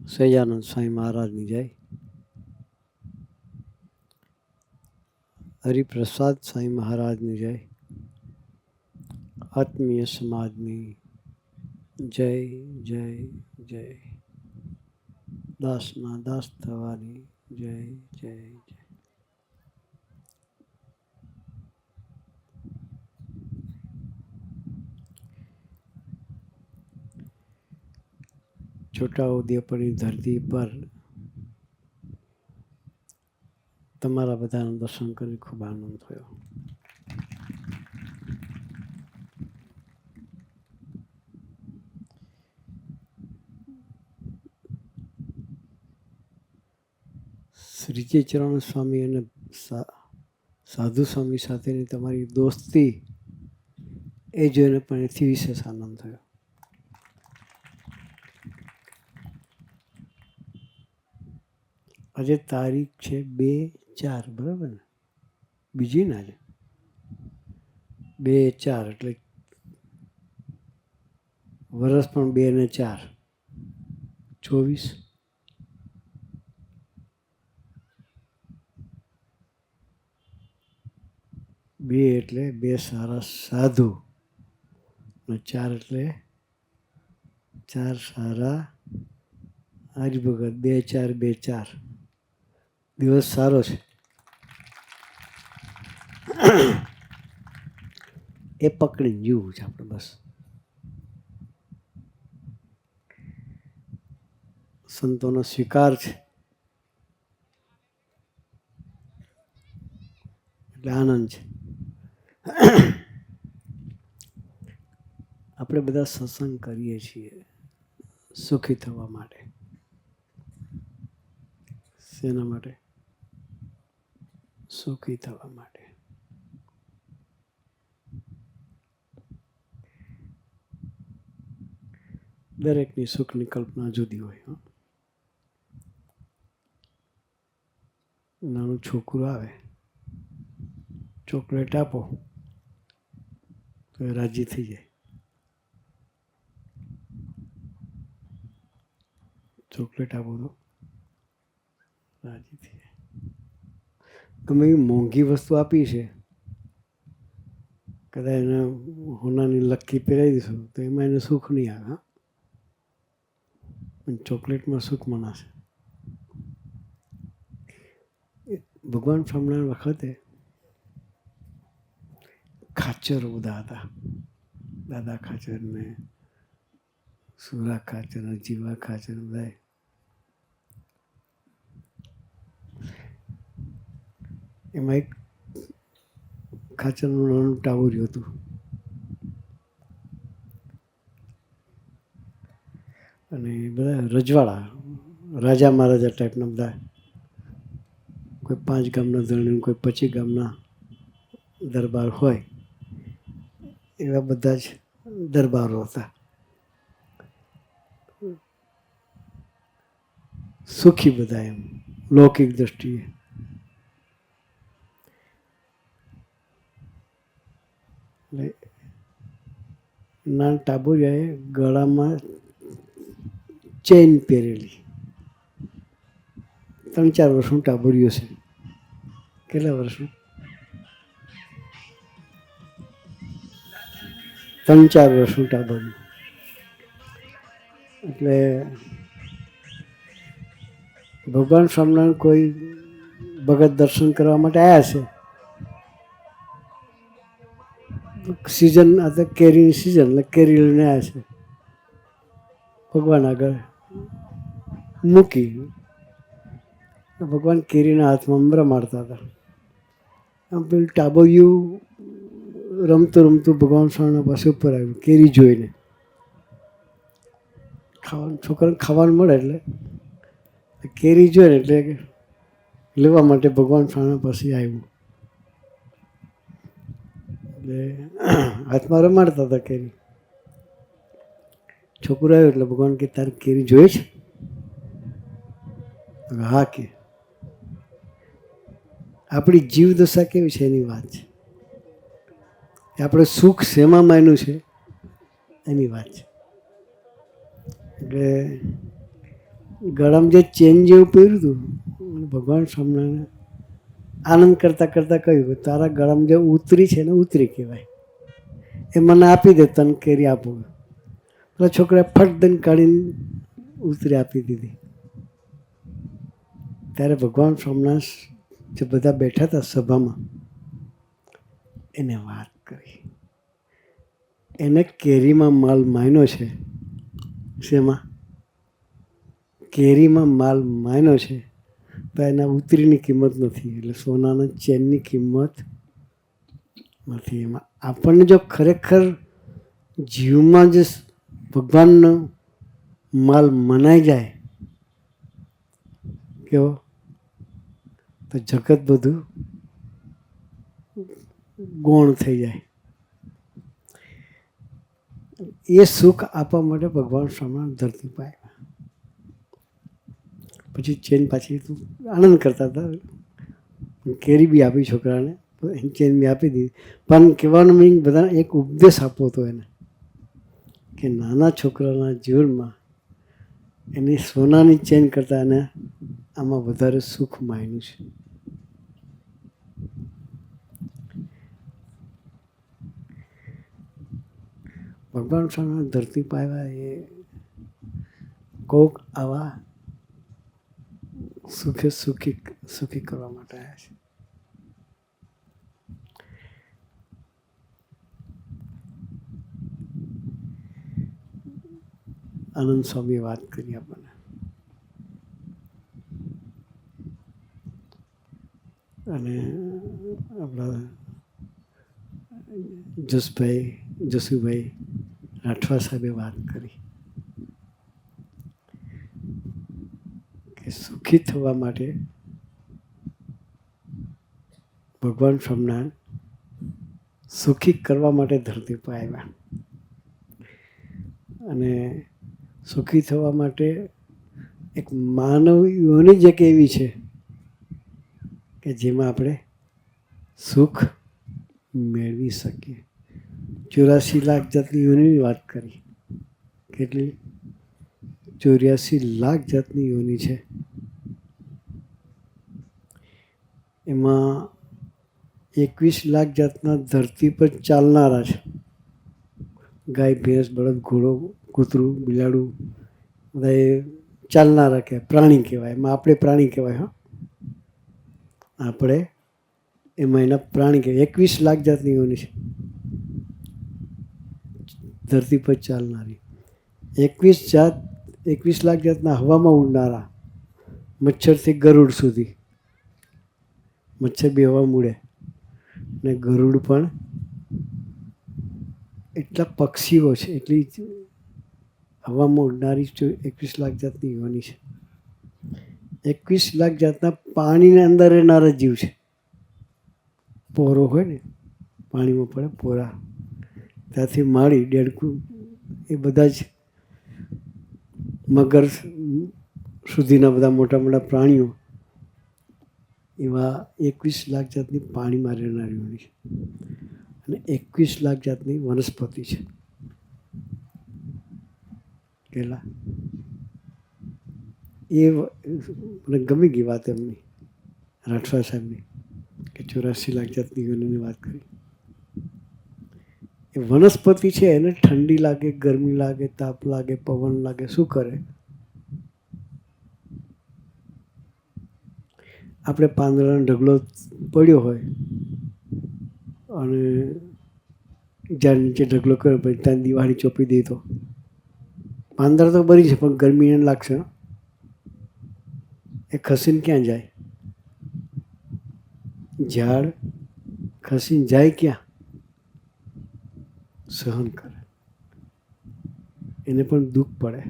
સહજાનંદ સ્વામી મહારાજની જય. હરિપ્રસાદ સ્વામી મહારાજની જય. આત્મીય સમાજની જય જય જય. દાસના દાસ થવાની જય જય જય. છોટાઉદેપુરની ધરતી પર તમારા બધાનું દર્શન કરી ખૂબ આનંદ થયો. શ્રીજી ચરણ સ્વામી અને સાધુ સ્વામી સાથેની તમારી દોસ્તી એ જોઈને પણ એથી વિશેષ આનંદ થયો. આજે તારીખ છે 2/4, બરાબર ને? બીજી ને આજે 2/4 એટલે વર્ષ પણ 2 ને 4 24. બે એટલે બે સારા સાધુ અને 4 એટલે 4 સારા હરિભગત. 2/4 દિવસ સારો છે. એ પકડીને જીવવું છે આપણે બસ. સંતોનો સ્વીકાર છે એટલે આનંદ છે. આપણે બધા સત્સંગ કરીએ છીએ સુખી થવા માટે. શેના માટે? સુખી થવા માટે. દરેકની સુખની કલ્પના જુદી હોય. નાનું છોકરું આવે, ચોકલેટ આપો તો એ રાજી થઈ જાય. ચોકલેટ આપો તો રાજી થઈ જાય. ગમે એવી મોંઘી વસ્તુ આપી છે, કદાચ એને હોનાની લક્કી પહેરાવી દઈશું તો એમાં એને સુખ નહીં આવે. પણ ચોકલેટમાં સુખ મનાશે. ભગવાન સ્વામિનારાયણ વખતે ખાચરો બધા હતા. દાદા ખાચર ને સુરા ખાચર ને જીવા ખાચર બધા. એમાં એક ખાચરનું નાનું ટાવર્યું હતું. અને બધા રજવાડા, રાજા મહારાજા ટાઈપના બધા. કોઈ 5 ગામના ધણી, કોઈ 25 ગામના દરબાર હોય એવા બધા જ દરબારો હતા. સુખી બધા એમ લૌકિક દ્રષ્ટિએ. નાના ટાબુરિયાએ ગળામાં ચેઇન પહેરેલી. 3-4 વર્ષનું ટાબુરિયું છે. કેટલા વર્ષનું? 3-4 વર્ષનું ટાબુરિયું. એટલે ભગવાન સ્વામિનારાયણ કોઈ ભગત દર્શન કરવા માટે આવ્યા છે. સિઝન આ તો કેરીની સિઝન એટલે કેરી લઈને આવ્યા છે. ભગવાન આગળ મૂકી. ભગવાન કેરીના હાથમાં રમાડતા હતા. આમ પેલું ટાબરિયું રમતું રમતું ભગવાન સ્વામિનારાયણ પાસે ઉપર આવ્યું કેરી જોઈને. છોકરાને ખાવાનું મળે એટલે કેરી જોઈને એટલે લેવા માટે ભગવાન સ્વામિનારાયણ પાસે આવ્યું. એટલે હાથમાં રમાડતા હતા કેરી. છોકરો આવ્યો એટલે ભગવાન કે તારે કેરી જોઈએ છે? હા કે. આપણી જીવદશા કેવી છે એની વાત છે. આપણે સુખ શેમાં માન્યું છે એની વાત છે. એટલે ગળામાં જે ચેન જેવું પહેર્યું હતું, ભગવાન સ્વામિનારાયણ આનંદ કરતાં કરતાં કહ્યું તારા ગળામાં જે ઉતરી છે ને ઉતરી કહેવાય, એ મને આપી દે, તને કેરી આપું. પેલા છોકરાએ ફટ દઈને કાઢીને ઉતરી આપી દીધી. ત્યારે ભગવાન સ્વામિનારાયણ જે બધા બેઠા હતા સભામાં, એને વાત કરી. એને કેરીમાં માલ માયનો છે. શેમાં? કેરીમાં માલ માયનો છે, તો એના ઉતરીની કિંમત નથી, એટલે સોનાના ચેનની કિંમત નથી. એમાં આપણને જો ખરેખર જીવમાં જે ભગવાનનો માલ મનાઈ જાય કેવો, તો જગત બધું ગૌણ થઈ જાય. એ સુખ આપવા માટે ભગવાન સ્વામિનારાયણ ધરતી પર આવ્યા. પછી ચેન પાછી આનંદ કરતા હતા, કેરી બી આપી છોકરાને, ચેન બી આપી દીધી. પણ કહેવાનો મીનિંગ બધાને એક ઉપદેશ આપવો હતો એને, કે નાના છોકરાના જીવનમાં એની સોનાની ચેન કરતાં એને આમાં વધારે સુખ માયનું છે. ભગવાન સ્વામિનારાયણ ધરતી પર આવ્યા એ કોક આવા સુખી કરવા માટે આવ્યા છે. આનંદ સ્વામીએ વાત કરી આપણને, અને આપણા જસુભાઈ રાઠવા સાહેબે વાત કરી કે સુખી થવા માટે ભગવાન સ્વામિનારાયણ સુખી કરવા માટે ધરતી પર આવ્યા. અને સુખી થવા માટે એક માનવ યોનિ જ એક એવી છે કે જેમાં આપણે સુખ મેળવી શકીએ. 84 લાખ જાતની યોનિની વાત કરી. કેટલી? 84 લાખ જાતની યોનિ છે. એમાં 21 લાખ જાતના ધરતી પર ચાલનારા છે. ગાય, ભેંસ, બળદ, ઘોડો, કૂતરું, બિલાડું, બધા એ ચાલનારા કહેવાય, પ્રાણી કહેવાય. એમાં આપણે પ્રાણી કહેવાય. હા, આપણે એમાં એના પ્રાણી કહેવાય. 21 લાખ જાતની યોનિ છે ધરતી પર ચાલનારી. 21 લાખ જાતના હવામાં ઉડનારા, મચ્છરથી ગરુડ સુધી. મચ્છર બી હવામાં ઉડે ને ગરુડ પણ. એટલા પક્ષીઓ છે, એટલી હવામાં ઉડનારી 21 લાખ જાતની યોનિ છે. 21 લાખ જાતના પાણીની અંદર રહેનારા જીવ છે. પોરો હોય ને, પાણીમાં પડે પોરા, ત્યાંથી માંડી દેડકું, એ બધા જ મગર સુધીના બધા મોટા મોટા પ્રાણીઓ, એવા 21 લાખ જાતની પાણીમાં રહેનારી હોય છે. અને 21 લાખ જાતની વનસ્પતિ છે. કેટલા? એ મને ગમી ગઈ વાત એમની, રાઠવા સાહેબની, કે 84 લાખ જાતની યોનિની વાત કરી. એ વનસ્પતિ છે, એને ઠંડી લાગે, ગરમી લાગે, તાપ લાગે, પવન લાગે, શું કરે? આપણે પાંદડાનો ઢગલો પડ્યો હોય અને ઝાડ નીચે ઢગલો કર્યો, પછી ત્યાં દિવાળી ચોપી દઈ તો પાંદડા તો બરી છે, પણ ગરમી એને લાગશે. એ ખસીને ક્યાં જાય? ઝાડ ખસીને જાય ક્યાં? સહન કરે. એને પણ દુઃખ પડે.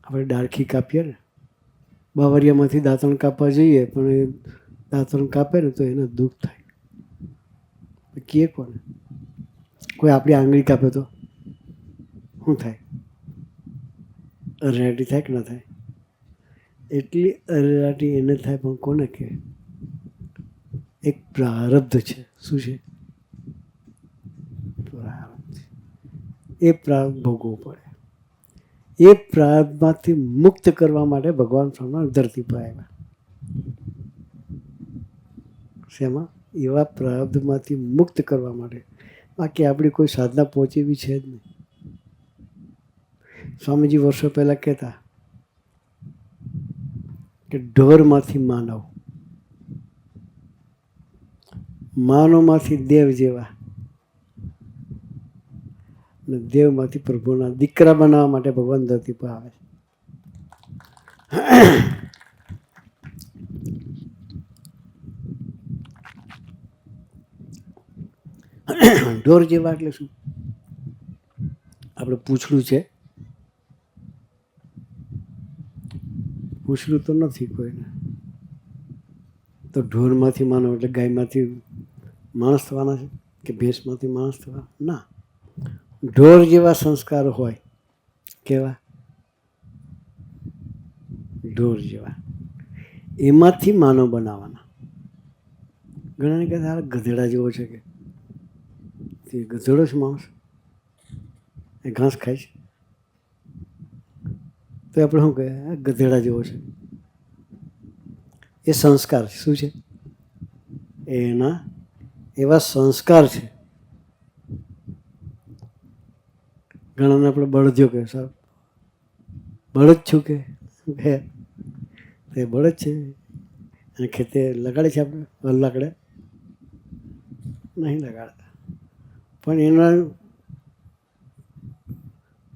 આપણે ડાળખી કાપીએ ને, બાવરિયામાંથી દાંતણ કાપવા જઈએ, પણ એ દાંતણ કાપે ને તો એને દુઃખ થાય. કહે કોને? કોઈ આપણી આંગળી કાપે તો શું થાય? અરેરાટી થાય કે ના થાય? એટલી અરેરાટી એને થાય, પણ કોને કહે? એક પ્રારબ્ધ છે. શું છે? પ્રારબ્ધ. એ પ્રારબ્ધ ભોગવવું પડે. એ પ્રારબ્ધમાંથી મુક્ત કરવા માટે ભગવાન સ્વામિનારાયણ ધરતી પર આવ્યા. શેમાં? એવા પ્રારબ્ધમાંથી મુક્ત કરવા માટે. બાકી આપણી કોઈ સાધના પહોંચેવી છે જ નહીં. સ્વામીજી વર્ષો પહેલાં કહેતા કે ઢોરમાંથી માનવ, માનવમાંથી દેવ જેવા, અને દેવમાંથી પ્રભુના દીકરા બનાવવા માટે ભગવાન ધરતી પર આવે છે. ઢોર જેવા એટલે શું? આપણે પૂછડું છે, પૂછડું તો નથી કોઈને, તો ઢોરમાંથી માનવ એટલે ગાયમાંથી માણસ થવાના છે કે ભેંસમાંથી માણસ થવા? ના, ઢોર જેવા સંસ્કાર હોય. કેવા? ઢોર જેવા, એમાંથી માનવ બનાવવાના. ઘણાને કહે આ ગધેડા જેવો છે, કે ગધેડો છે માણસ, એ ઘાસ ખાય છે, તો આપણે શું કહે ગધેડા જેવો છે. એ સંસ્કાર શું છે? એના એવા સંસ્કાર છે. ઘણાને આપણે બળદ્યો કહે, સાહેબ બળદ છું કે તે બળદ છે, અને ખેતે લગાડે છે, આપણે હલ લાકડે નહીં લગાડતા, પણ એના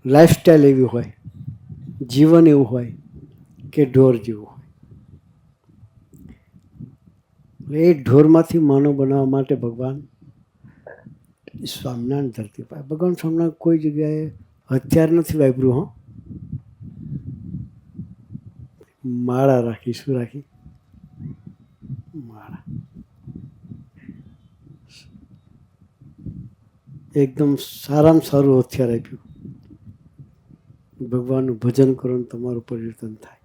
લાઈફસ્ટાઈલ એવી હોય, જીવન એવું હોય કે ઢોર જેવું હોય. એ ઢોરમાંથી માનવ બનાવવા માટે ભગવાન સ્વામિનારાયણ ધરતી પર. ભગવાન સ્વામિનારાયણ કોઈ જગ્યાએ હથિયાર નથી વાપર્યું. હો, માળા રાખી. શું રાખી? માળા. એકદમ સારામાં સારું હથિયાર આપ્યું. ભગવાનનું ભજન કરો ને તમારું પરિવર્તન થાય.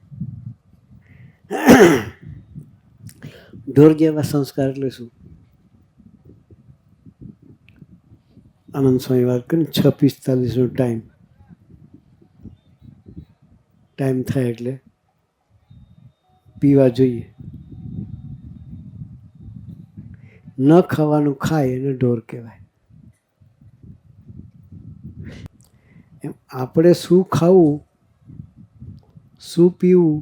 ઢોર જેવા સંસ્કાર એટલે શું? આનંદ સ્વામી વાત કરીને 6:45 ટાઈમ થાય એટલે પીવા જોઈએ. ન ખાવાનું ખાય એને ઢોર કહેવાય. એમ આપણે શું ખાવું, શું પીવું,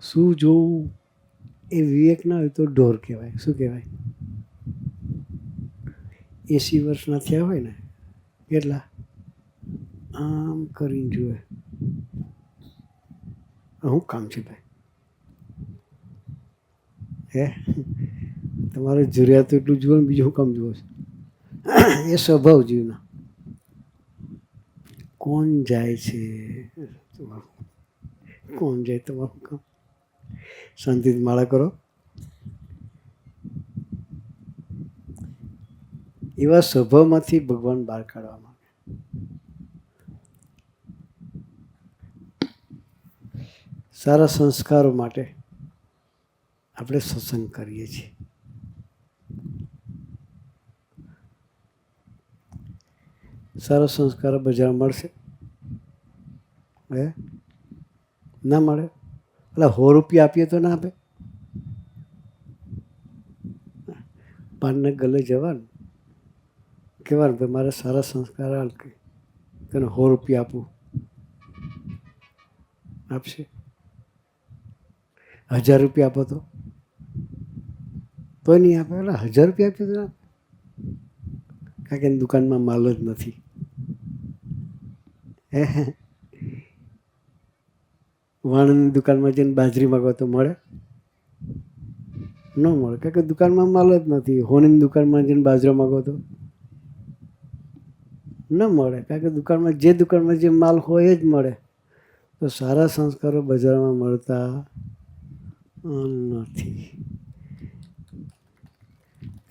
શું જોવું એ વિવેક ના હોય તો ઢોર કહેવાય. શું કહેવાય? 80 વર્ષના થયા હોય ને, કેટલા આમ કરીને જુએ, શું કામ છે ભાઈ? હે, તમારે જરૂરિયાત એટલું જુઓ ને, બીજું શું કામ જુઓ છે? એ સ્વભાવ જીવના. કોણ જાય છે? કોણ જાય? તમારું કામ શાંતિથી માળા કરો. એવા સ્વભાવમાંથી ભગવાન બહાર કાઢવા માંગે. સારા સંસ્કારો માટે આપણે સત્સંગ કરીએ છીએ. સારા સંસ્કારો બજાર મળશે? હે, ના મળે. એટલે 100 રૂપિયા આપીએ તો ના આપે. પાનને ગલે જવાનું, કહેવાનું ભાઈ મારે સારા સંસ્કાર હાલ, કે તને 100 રૂપિયા આપું, આપશે? 1000 રૂપિયા આપો તો નહીં આપે. એટલે 1000 રૂપિયા આપીએ તો ના આપે, કારણ કે દુકાનમાં માલ જ નથી. વાણની દુકાનમાં જઈને બાજરી માગો તો મળે? ન મળે, કારણ કે દુકાનમાં માલ જ નથી. હોનીની દુકાનમાં જઈને બાજરો માગો તો ન મળે, કારણ કે દુકાનમાં જે માલ હોય એ જ મળે. તો સારા સંસ્કારો બજારમાં મળતા નથી.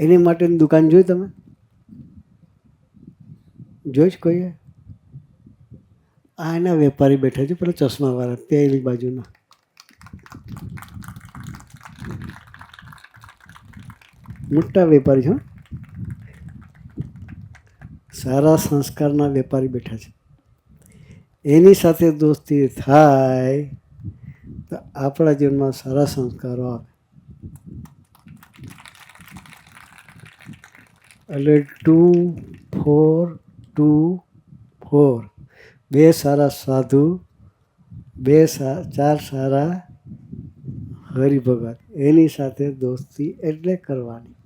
એની માટેની દુકાન જોઈ તમે? જોઈ જ કોઈએ? આ એના વેપારી બેઠા છે, પેલા ચશ્માવાળા પેલી બાજુના. મોટા વેપારી છે. સારા સંસ્કારના વેપારી બેઠા છે. એની સાથે દોસ્તી થાય તો આપણા જીવનમાં સારા સંસ્કારો આવે. એટલે 2, 4, 2, 4 બે સારા સાધુ, ચાર સારા હરિભગત. એની સાથે દોસ્તી એટલે કરવાની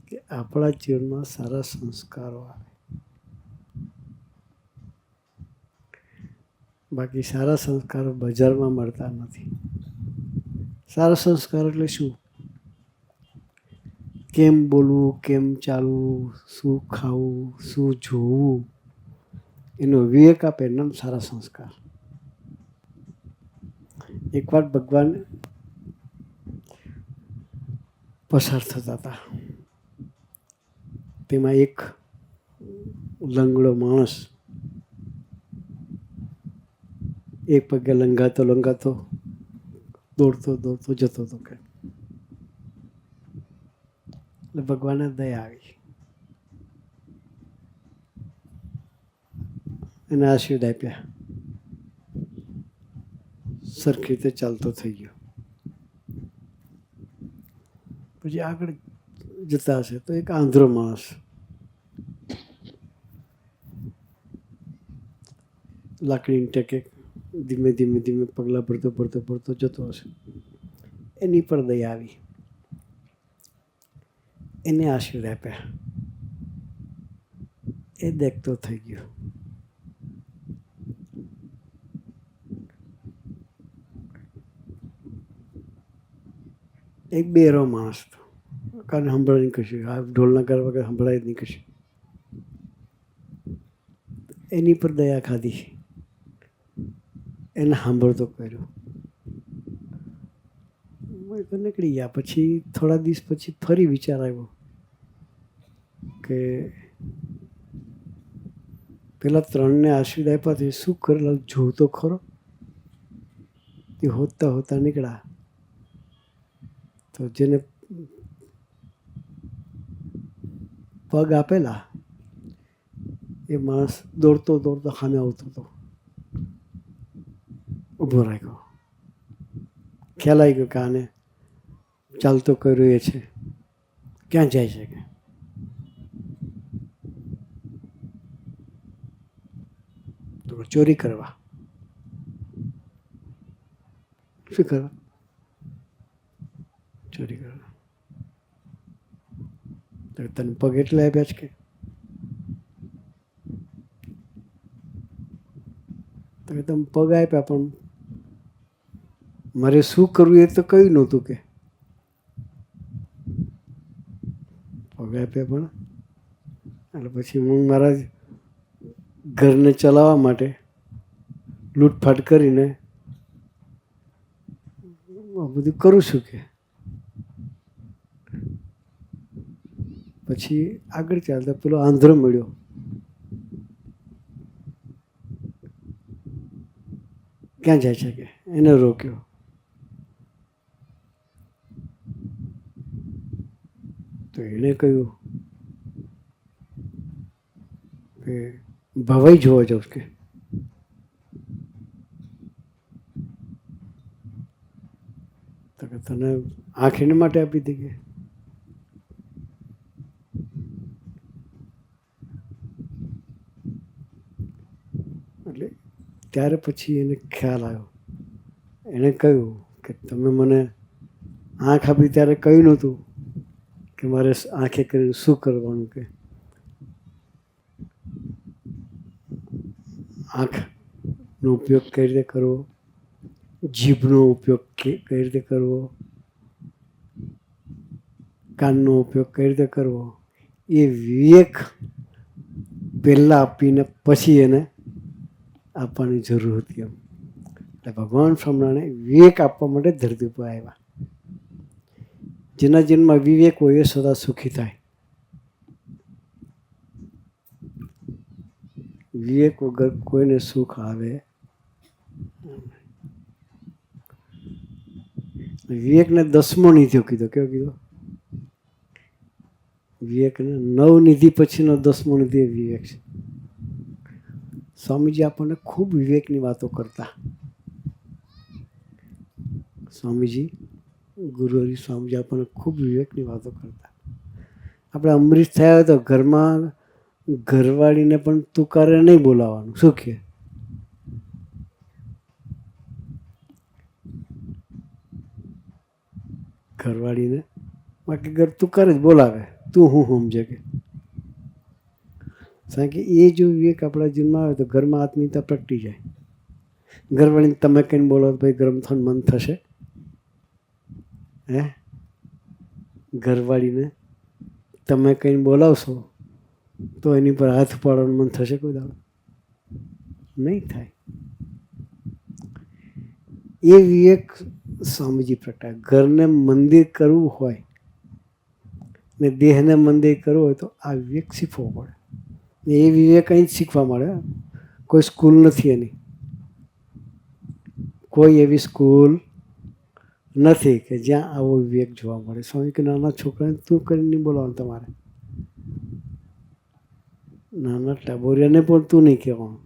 કે આપણા જીવનમાં સારા સંસ્કારો આવે. બાકી સારા સંસ્કારો બજારમાં મળતા નથી. સારા સંસ્કાર એટલે શું? કેમ બોલવું, કેમ ચાલવું, શું ખાવું, શું જોવું, એનો વિવેક આપે એમ સારા સંસ્કાર. એકવાર ભગવાન પસાર થતા હતા. તેમાં એક લંગડો માણસ એક પગે લંગાતો લંગાતો દોડતો દોડતો જતો હતો. કે એટલે ભગવાનને દયા આવી, એને આશીર્વાદ આપ્યા, સરખી રીતે ચાલતો થઈ ગયો. પછી આગળ જતા હશે તો એક આંધળો માણસ લાકડીની ટેકે ધીમે ધીમે ધીમે પગલાં ભરતો ભરતો ભરતો જતો હશે. એની પર દયા આવી, એને આશીર્વાદ આપ્યા, એ દેખતો થઈ ગયો. એક બેરો માણસ હતો, કારણ સંભળાય નહીં કશું, આ ઢોલના કર વગર સંભળાય જ નહીં કશું. એની પર દયા ખાધી, એને સાંભળતો કર્યો, નીકળી ગયા. પછી થોડા દિવસ પછી ફરી વિચાર આવ્યો કે પેલા ત્રણને આશીર્વાદ આપ્યા શું કરેલા જોવું તો ખરો. એ હોતા હોતા નીકળ્યા તો જેને પગ આપેલા એ માણસ દોડતો દોડતો સામે આવતો હતો, ઊભો રાખ્યો. ખ્યાલ આવી ગયો કે આને ચાલતો કર્યો એ છે, ક્યાં જાય છે? કે તો ચોરી કરવા. શું કરવા? ચોરી કરવા. તો તને પગ એટલે આપ્યા છે કે તમે પગ આપ્યા પણ મારે શું કરવું એ તો કહ્યું નહોતું. કે પગ આપ્યા પણ એટલે પછી હું મારા ઘરને ચલાવવા માટે લૂંટફાટ કરીને બધું કરું છું. કે પછી આગળ ચાલતા પેલો આંધળો મળ્યો. ક્યાં જાય છે? કે એને રોક્યો. તો એણે કહ્યું કે ભવાઈ જોવા જાઉં. કે તને આંખ એને માટે આપી હતી. કે એટલે ત્યારે પછી એને ખ્યાલ આવ્યો. એણે કહ્યું કે તમે મને આંખ આપી ત્યારે કહ્યું નહોતું કે મારે આંખે કરીને શું કરવાનું. કે આંખનો ઉપયોગ કઈ રીતે કરવો, જીભનો ઉપયોગ કઈ રીતે કરવો, કાનનો ઉપયોગ કઈ રીતે કરવો, એ વિવેક પહેલાં આપીને પછી એને આપવાની જરૂર હતી. એમ એટલે ભગવાન સ્વામિનારાયણે વિવેક આપવા માટે ધરતી પર આવ્યા. જેના જીવનમાં વિવેક હોય એ સદા સુખી થાય. વિવેક વગર કોઈને સુખ આવે. વિવેકને 10મો નિધિ કીધો. કેવો કીધો? વિવેકને 9 નિધિ પછીનો 10મો નિધિ વિવેક છે. સ્વામીજી આપણને ખૂબ વિવેકની વાતો કરતા. સ્વામીજી ગુરુ હરિ સ્વામીજી આપણને ખૂબ વિવેકની વાતો કરતા. આપણે અમૃત થયા હોય તો ઘરમાં ઘરવાળીને પણ તુકારે નહીં બોલાવવાનું. શું કહે? ઘરવાળીને બાકી ઘર તુકારે જ બોલાવે. તું હું સમજે કે કારણ કે એ જો વિવેક આપણા જીવનમાં આવે તો ઘરમાં આત્મીયતા પ્રગટી જાય. ઘરવાળીને તમે કહીને બોલો તો ભાઈ ગરમ થવાનું મન થશે? હે? ઘરવાળીને તમે કહીને બોલાવશો તો એની પર હાથ પાડવાનું મન થશે કોઈ દાડો? નહીં થાય. એ વિવેક સ્વામીજી પ્રગટાય. ઘરને મંદિર કરવું હોય ને દેહને મંદિર કરવું હોય તો આ વિવેક શીખવો પડે. એ વિવેક અહીં જ શીખવા મળે. કોઈ સ્કૂલ નથી એની. કોઈ એવી સ્કૂલ નથી કે જ્યાં આવો વિવેક જોવા મળે. સ્વામી કે નાના છોકરાને તું કરીને નહીં બોલાવવાનું તમારે. નાના ટાબોરિયાને પણ તું નહીં કહેવાનું.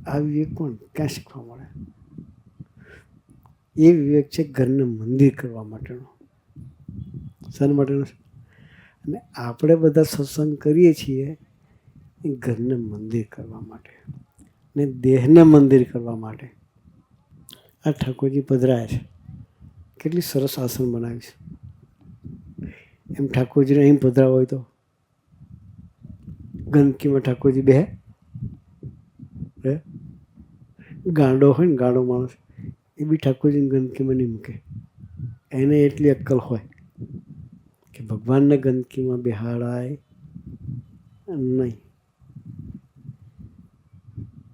આ વિવેક કોણ ક્યાં શીખવા મળે? એ વિવેક છે ઘરને મંદિર કરવા માટેનો. શાના માટેનો? અને આપણે બધા સત્સંગ કરીએ છીએ એ ઘરને મંદિર કરવા માટે ને દેહને મંદિર કરવા માટે. આ ઠાકોરજી પધરાયા છે. કેટલી સરસ આસન બનાવી છે. એમ ઠાકોરજીને અહીં પધરાવ હોય તો ગંદકીમાં ઠાકોરજી બેહે? ગાંડો હોય ને, ગાંડો માણસ એ બી ઠાકોરજીને ગંદકીમાં નહીં મૂકે. એને એટલી અક્કલ હોય કે ભગવાનને ગંદકીમાં બેહાડાય નહીં.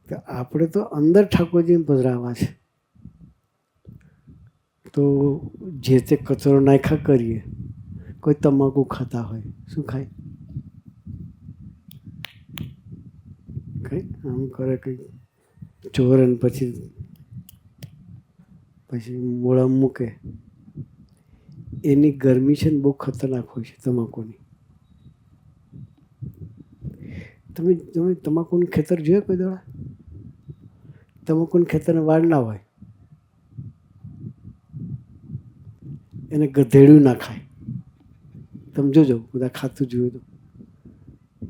તો આપણે તો અંદર ઠાકોરજીને પધરાવવા છે. તો જે તે કચરો નાખ્યા કરીએ. કોઈ તમાકુ ખાતા હોય, શું ખાય? કંઈ આમ કરે કંઈ ચોરે ને પછી મોઢામાં મૂકે. એની ગરમી છે ને બહુ ખતરનાક હોય છે તમાકુની. તમે તમાકુનું ખેતર જોયું કોઈ દાડા? તમાકુનું ખેતરને વાડ ના હોય. એને ગધેડું ના ખાય. તમે જોજો બધા ખાતું જોયું તો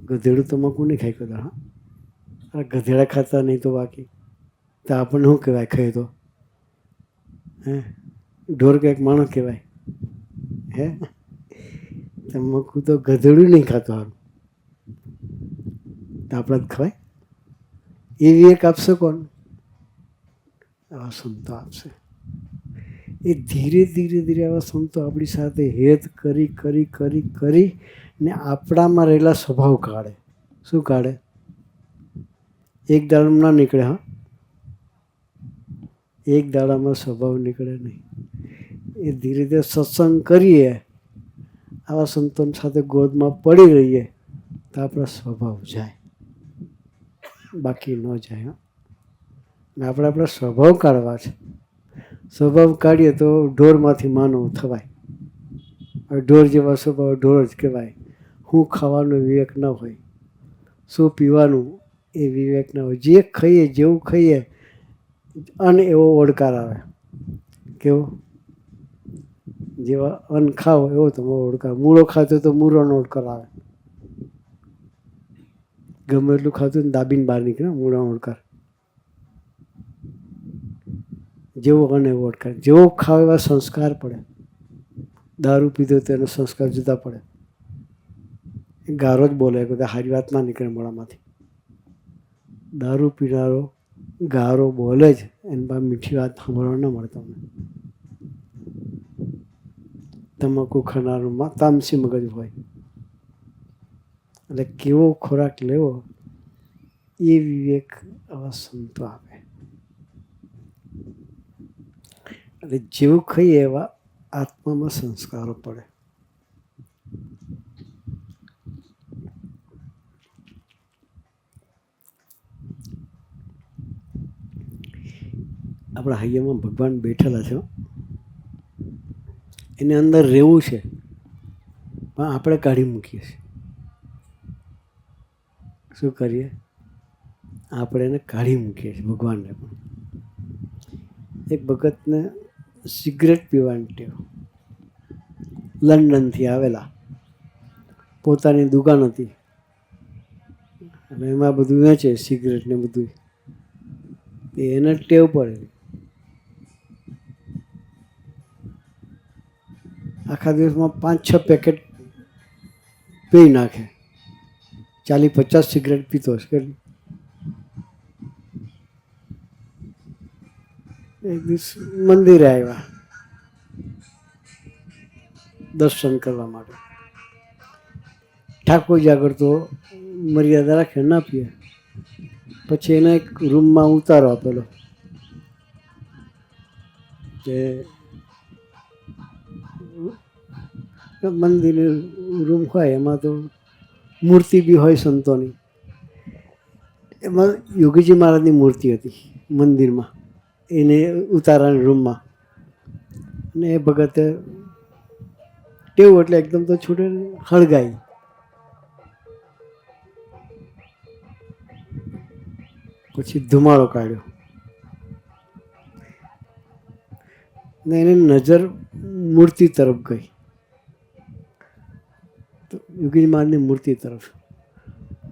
ગધેડું તમાકુ નહીં ખાય કદાચ. હા, અરે ગધેડા ખાતા નહીં તો બાકી તો આપણને શું કહેવાય? ખાય તો હે ઢોર કે એક માણસ કહેવાય? હે તમાકુ તો ગધેડું નહીં ખાતો. સારું તો આપણે જ ખવાય? એ વિવેક આપશે કોણ? આવા સંતો આપશે. એ ધીરે ધીરે ધીરે આવા સંતો આપણી સાથે હેત કરી કરી કરી કરી ને આપણામાં રહેલા સ્વભાવ કાઢે. શું કાઢે? એક દાડામાં ના નીકળે. હા, એક દાડામાં સ્વભાવ નીકળે નહીં. એ ધીરે ધીરે સત્સંગ કરીએ, આવા સંતો સાથે ગોદમાં પડી રહીએ તો આપણા સ્વભાવ જાય, બાકી ન જાય. હા, આપણે આપણા સ્વભાવ કાઢવા છે. સ્વભાવ કાઢીએ તો ઢોરમાંથી માનવ થવાય. ઢોર જેવા સ્વભાવ ઢોર જ કહેવાય. શું ખાવાનું વિવેક ન હોય, શું પીવાનું એ વિવેક ન હોય. જે ખાઈએ જેવું ખાઈએ અન્ન એવો ઓડકાર આવે. કેવો? જેવા અન્ન ખાઓ એવો તમારો ઓડકાર. મૂળો ખાતો તો મૂળોનો ઓડકાર આવે. ગમે એટલું ખાતું ને દાબીને બહાર નીકળે મૂળાનો ઓડકાર. જેવો અન્ન એવો ઓડકાર. જેવો ખાવ એવા સંસ્કાર પડે. દારૂ પીધો તો એનો સંસ્કાર જુદા પડે. ગારો જ બોલે, બધા સારી વાત ના નીકળે મોડામાંથી. દારૂ પીનારો ગારો બોલે જ, એની પાસે મીઠી વાત સાંભળવા ન મળે તમને. તમાકુ ખાનારમાં તામસી મગજ હોય. એટલે કેવો ખોરાક લેવો એ વિવેક આવા સંતો આપે. એટલે જેવું ખાઈએ એવા આત્મામાં સંસ્કારો પડે. આપણા હૈયામાં ભગવાન બેઠેલા છે. એની અંદર રહેવું છે પણ આપણે કાઢી મૂકીએ છીએ. શું કરીએ? આપણે એને કાઢી મૂકીએ છીએ ભગવાનને પણ. એક ભગતને સિગરેટ પીવાની ટેવ, લંડનથી આવેલા, પોતાની દુકાન હતી અને એમાં બધું વેચે સિગરેટ ને બધું. એને ટેવ પડે, આખા દિવસમાં 5-6 પેકેટ પી નાખે. 40-50 સિગરેટ પીતો હશે કેટલી. એક દિવસ મંદિરે આવ્યા દર્શન કરવા માટે. ઠાકોરજી આગળ તો મર્યાદા રાખે, ના પીએ. પછી એને એક રૂમમાં ઉતારો આપેલો કે મંદિરની રૂમ હોય એમાં તો મૂર્તિ બી હોય સંતોની. એમાં યોગીજી મહારાજની મૂર્તિ હતી મંદિરમાં, એને ઉતારાની રૂમમાં. ને એ ભગતે ટેવું એટલે એકદમ તો છૂટે હળગાઈ. પછી ધુમાડો કાઢ્યો ને એની નજર મૂર્તિ તરફ ગઈ, તો યોગીજી મહારાજની મૂર્તિ તરફ.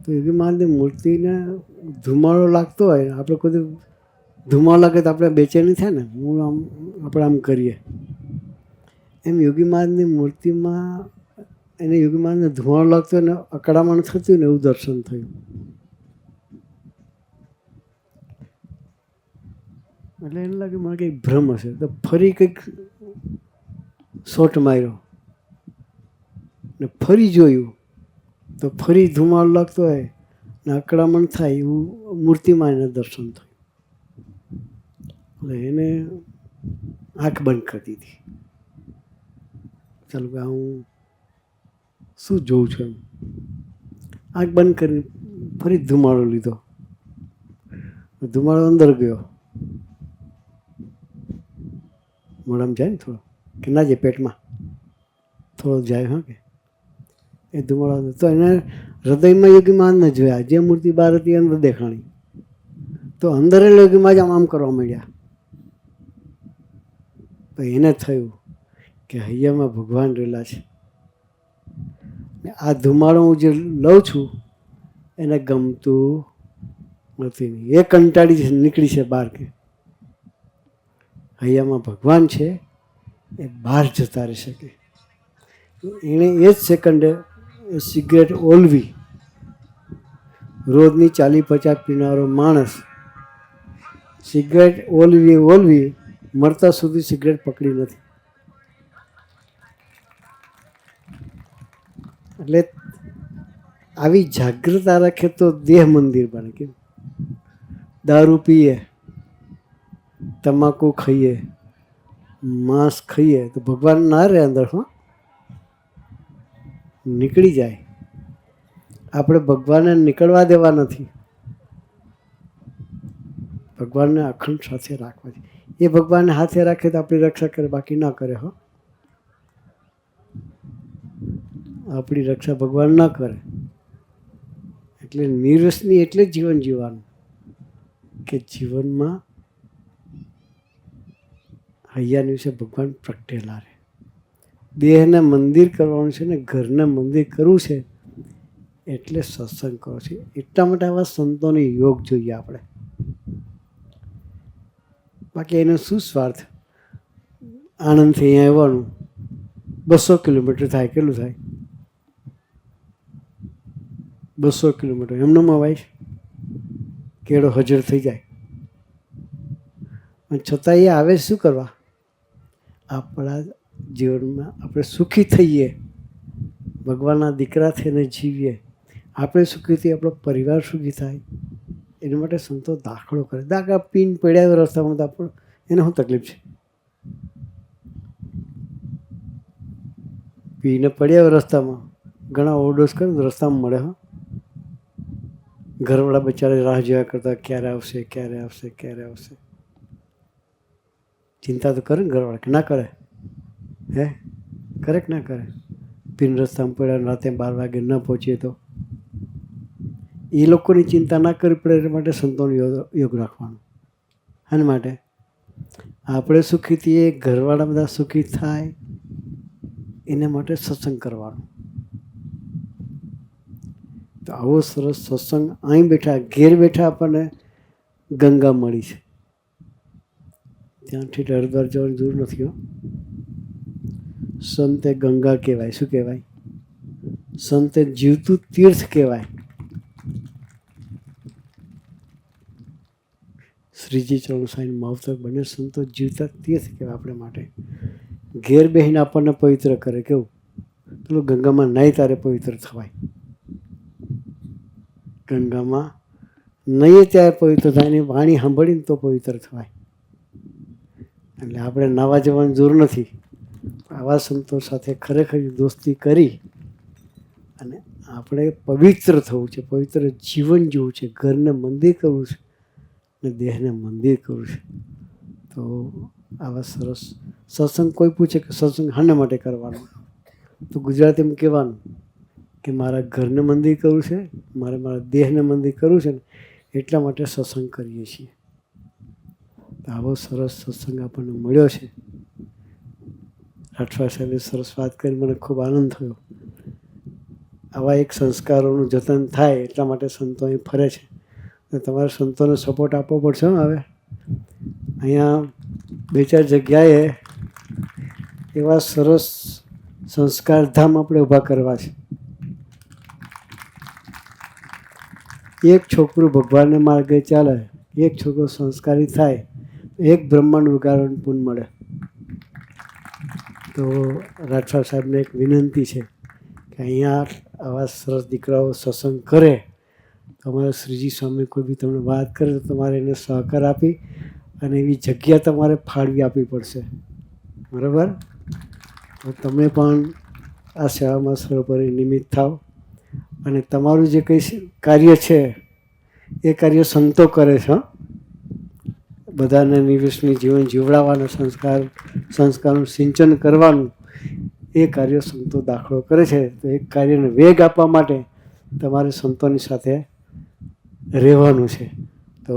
તો યોગી મહારાજની મૂર્તિને ધુમાડો લાગતો હોય, આપણે કોઈ ધુમાડો લાગે તો આપણે બેચેની થાય ને, હું આમ આપણે આમ કરીએ એમ. યોગી મહારાજની મૂર્તિમાં એને યોગી મહારાજને ધુમાડો લાગતો હોય ને અકળામણ થતું ને એવું દર્શન થયું. એટલે એને લાગે મને કંઈક ભ્રમ હશે. તો ફરી કંઈક શોટ માર્યો ને ફરી જોયું તો ફરી ધુમાડો લાગતો હોય ને અકળામણ થાય એવું મૂર્તિમાં એને દર્શન થયું. એટલે એને આંખ બંધ કરી દીધી. ચાલો કે હું શું જોઉં છું એમ. આંખ બંધ કરી ફરી ધુમાડો લીધો. ધુમાડો અંદર ગયો, મોઢામાં જાય ને થોડો, કે ના જાય પેટમાં થોડો જાય. હા કે એ ધુમાડો તો એને હૃદયમાં યોગી મહારાજને જોયા. જે મૂર્તિ બહાર હતી અંદર દેખાણી. તો અંદર યોગી મહારાજ આમ કરવા માંડ્યા. તો એને થયું કે હૈયામાં ભગવાન રહેલા છે. આ ધુમાડો હું જે લઉં છું એને ગમતું નથી. એ કંટાળી નીકળી છે બહાર કે હૈયામાં ભગવાન છે, એ બહાર જતા રહી શકે. એણે એ જ સેકન્ડે સિગરેટ ઓલવી. રોજની 40-50 પીનારો માણસ સિગરેટ ઓલવી મરતા સુધી સિગરેટ પકડી નથી. એટલે આવી જાગૃતતા રાખે તો દેહ મંદિર બને. કેમ દારૂ પીએ, તમાકુ ખાઈએ, માંસ ખાઈએ તો ભગવાન ના રહે અંદર. હા, નીકળી જાય. આપણે ભગવાનને નીકળવા દેવા નથી, ભગવાનને અખંડ સાથે રાખવા છે. એ ભગવાનને હાથે રાખે તો આપણી રક્ષા કરે, બાકી ના કરે. હો, આપણી રક્ષા ભગવાન ના કરે. એટલે નિર્વ્યસની એટલે જીવન જીવવાનું કે જીવનમાં હૈયાની વિશે ભગવાન પ્રગટેલા રહે. દેહને મંદિર કરવાનું છે ને ઘરને મંદિર કરવું છે એટલે સત્સંગ કરો છે. એટલા માટે આવા સંતોને યોગ જોઈએ આપણે. બાકી એનો શું સ્વાર્થ? આણંદથી અહીંયા આવવાનું 200 કિલોમીટર થાય. કેટલું થાય? 200 કિલોમીટર એમનો વાઈશ કેળો હાજર થઈ જાય. અને છતાં એ આવે શું કરવા? આપણા જીવનમાં આપણે સુખી થઈએ, ભગવાનના દીકરા થઈને જીવીએ. આપણે સુખી થઈએ, આપણો પરિવાર સુખી થાય. એના માટે સંતો દાખલો કરે. દાખલા પીન પડ્યા રસ્તામાં તો આપણે એને શું તકલીફ છે? પીને પડ્યા રસ્તામાં ઘણા ઓવરડોઝ કરે તો રસ્તામાં મળે. હા, ઘરવાળા બચારા રાહ જોયા કરતા ક્યારે આવશે, ક્યારે આવશે, ક્યારે આવશે. ચિંતા તો કરે ને ઘરવાળા, કે ના કરે? હે, કરે કે ના કરે? પીન રસ્તામાં પડ્યા રાતે 12 વાગે ન પહોંચીએ તો એ લોકોની ચિંતા ના કરવી પડે એટલા માટે સંતોનો યોગ રાખવાનો. આના માટે આપણે સુખી થઈએ, ઘરવાળા બધા સુખી થાય, એના માટે સત્સંગ કરવાનો. તો આવો સરસ સત્સંગ અહીં બેઠા, ઘેર બેઠા આપણને ગંગા મળી છે. ત્યાંથી હરિદ્વાર જવાની જરૂર નથી. સંતે ગંગા કહેવાય. શું કહેવાય? સંતે જીવતું તીર્થ કહેવાય. શ્રીજી ચરણ સાંઈ માવતર બને સંતો જીવતા તીર્થ કહેવાય આપણે માટે. ઘેર બેહીને આપણને પવિત્ર કરે. કેવું? પેલું ગંગામાં નાહી તારે પવિત્ર થવાય. ગંગામાં નહીં ત્યારે પવિત્ર થાય, એની વાણી સાંભળીને તો પવિત્ર થવાય. એટલે આપણે નાવા જવાની જરૂર નથી. આવા સંતો સાથે ખરેખર દોસ્તી કરી અને આપણે પવિત્ર થવું છે, પવિત્ર જીવન જીવવું છે, ઘરને મંદિર કરવું છે અને દેહને મંદિર કરવું છે. તો આવા સરસ સત્સંગ. કોઈ પૂછે કે સત્સંગ શાના માટે કરવાનો, તો ગુજરાતીમાં કહેવાનું કે મારા ઘરને મંદિર કરવું છે, મારા દેહને મંદિર કરવું છે ને એટલા માટે સત્સંગ કરીએ છીએ. આવો સરસ સત્સંગ આપણને મળ્યો છે. રાઠવા સાહેબે સરસ વાત કરી, મને ખૂબ આનંદ થયો. આવા એક સંસ્કારોનું જતન થાય એટલા માટે સંતો અહીં ફરે છે. તમારે સંતોને સપોર્ટ આપવો પડશે. હવે અહીંયા 2-4 જગ્યાએ એવા સરસ સંસ્કારધામ આપણે ઊભા કરવા છે. એક છોકરું ભગવાનને માર્ગે ચાલે, એક છોકરો સંસ્કારી થાય, એક બ્રહ્માંડ ઉગાડવાનું પુણ્ય મળે. તો રાઠવા સાહેબને એક વિનંતી છે કે અહીંયા આવા સરસ દીકરાઓ સત્સંગ કરે તો અમારા શ્રીજી સ્વામી કોઈ બી તમને વાત કરે તો તમારે એને સહકાર આપી અને એવી જગ્યા તમારે ફાળવી આપવી પડશે. બરાબર? તો તમે પણ આ સેવામાં સર્વોપરી નિમિત્ત થાવ અને તમારું જે કંઈ કાર્ય છે એ કાર્ય સંતો કરે છે. બધાને નિર્વ્યસની જીવન જીવડાવવાના સંસ્કારનું સિંચન કરવાનું એ કાર્ય સંતો દાખલો કરે છે. તો એ કાર્યને વેગ આપવા માટે તમારે સંતોની સાથે રહેવાનું છે. તો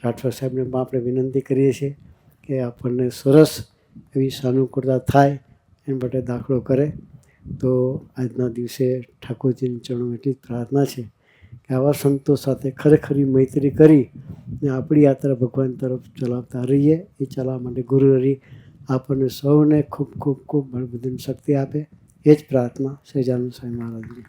રાઠવા સાહેબને પણ આપણે વિનંતી કરીએ છીએ કે આપણને સરસ એવી સાનુકૂળતા થાય એના માટે દાખલો કરે. તો આજના દિવસે ઠાકોરજીની ચરણો એટલી જ પ્રાર્થના છે કે આવા સંતો સાથે ખરેખરી મૈત્રી કરી ને આપણી યાત્રા ભગવાન તરફ ચલાવતા રહીએ. એ ચલાવવા માટે ગુરુહરિ આપણને સૌને ખૂબ ખૂબ ખૂબ બળબુદ્ધિની શક્તિ આપે. એ જ પ્રાર્થના સહજાનંદ સ્વામી મહારાજની.